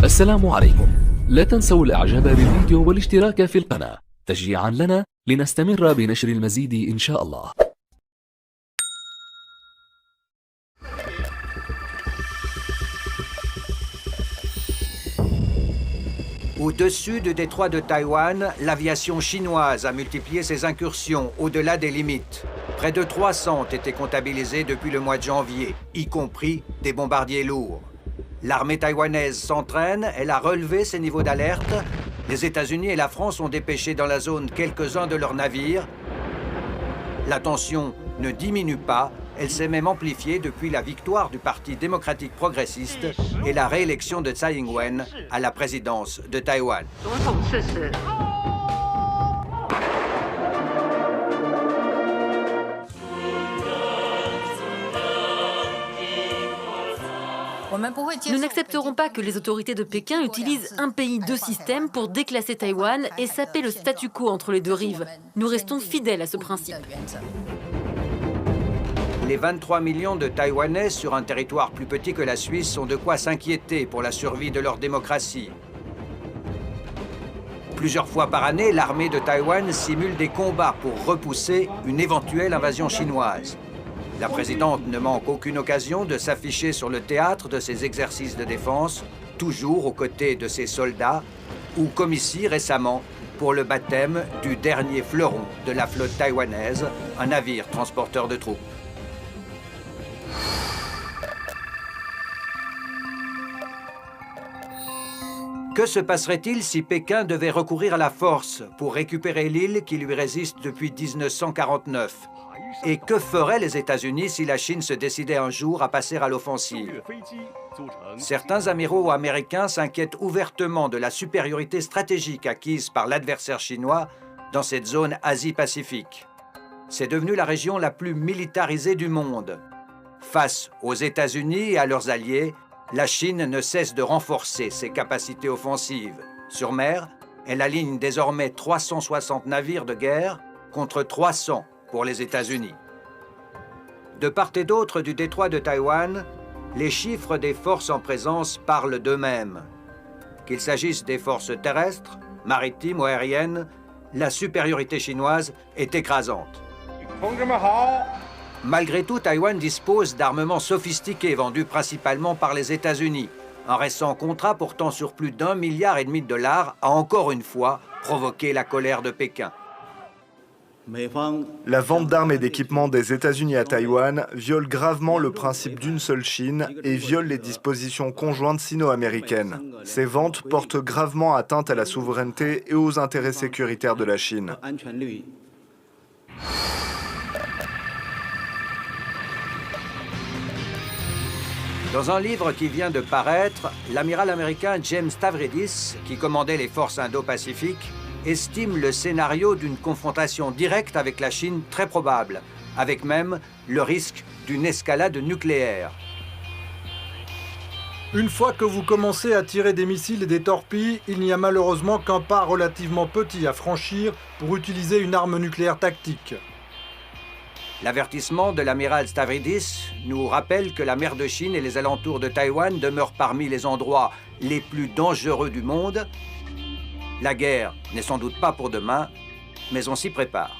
السلام عليكم. لا تنسوا الإعجاب بالفيديو والاشتراك في القناة تشجيعا لنا لنستمر بنشر المزيد إن شاء الله. Au-dessus du détroit de Taïwan, l'aviation chinoise a multiplié ses incursions au-delà des limites. Près de 300 ont été comptabilisés depuis le mois de janvier, y compris des bombardiers lourds. L'armée taïwanaise s'entraîne, elle a relevé ses niveaux d'alerte. Les États-Unis et la France ont dépêché dans la zone quelques-uns de leurs navires. La tension ne diminue pas, elle s'est même amplifiée depuis la victoire du Parti démocratique progressiste et la réélection de Tsai Ing-wen à la présidence de Taïwan. Nous n'accepterons pas que les autorités de Pékin utilisent un pays, deux systèmes pour déclasser Taïwan et saper le statu quo entre les deux rives. Nous restons fidèles à ce principe. Les 23 millions de Taïwanais sur un territoire plus petit que la Suisse ont de quoi s'inquiéter pour la survie de leur démocratie. Plusieurs fois par année, l'armée de Taïwan simule des combats pour repousser une éventuelle invasion chinoise. La présidente ne manque aucune occasion de s'afficher sur le théâtre de ses exercices de défense, toujours aux côtés de ses soldats, ou comme ici récemment pour le baptême du dernier fleuron de la flotte taïwanaise, un navire transporteur de troupes. Que se passerait-il si Pékin devait recourir à la force pour récupérer l'île qui lui résiste depuis 1949? Et que feraient les États-Unis si la Chine se décidait un jour à passer à l'offensive? Certains amiraux américains s'inquiètent ouvertement de la supériorité stratégique acquise par l'adversaire chinois dans cette zone Asie-Pacifique. C'est devenu la région la plus militarisée du monde. Face aux États-Unis et à leurs alliés, la Chine ne cesse de renforcer ses capacités offensives. Sur mer, elle aligne désormais 360 navires de guerre contre 300 pour les États-Unis. De part et d'autre du détroit de Taïwan, les chiffres des forces en présence parlent d'eux-mêmes. Qu'il s'agisse des forces terrestres, maritimes ou aériennes, la supériorité chinoise est écrasante. Malgré tout, Taïwan dispose d'armements sophistiqués vendus principalement par les États-Unis. Un récent contrat portant sur plus d'1,5 milliard de dollars a encore une fois provoqué la colère de Pékin. La vente d'armes et d'équipements des États-Unis à Taïwan viole gravement le principe d'une seule Chine et viole les dispositions conjointes sino-américaines. Ces ventes portent gravement atteinte à la souveraineté et aux intérêts sécuritaires de la Chine. Dans un livre qui vient de paraître, l'amiral américain James Stavridis, qui commandait les forces indo-pacifiques, estime le scénario d'une confrontation directe avec la Chine très probable, avec même le risque d'une escalade nucléaire. Une fois que vous commencez à tirer des missiles et des torpilles, il n'y a malheureusement qu'un pas relativement petit à franchir pour utiliser une arme nucléaire tactique. L'avertissement de l'amiral Stavridis nous rappelle que la mer de Chine et les alentours de Taïwan demeurent parmi les endroits les plus dangereux du monde. La guerre n'est sans doute pas pour demain, mais on s'y prépare.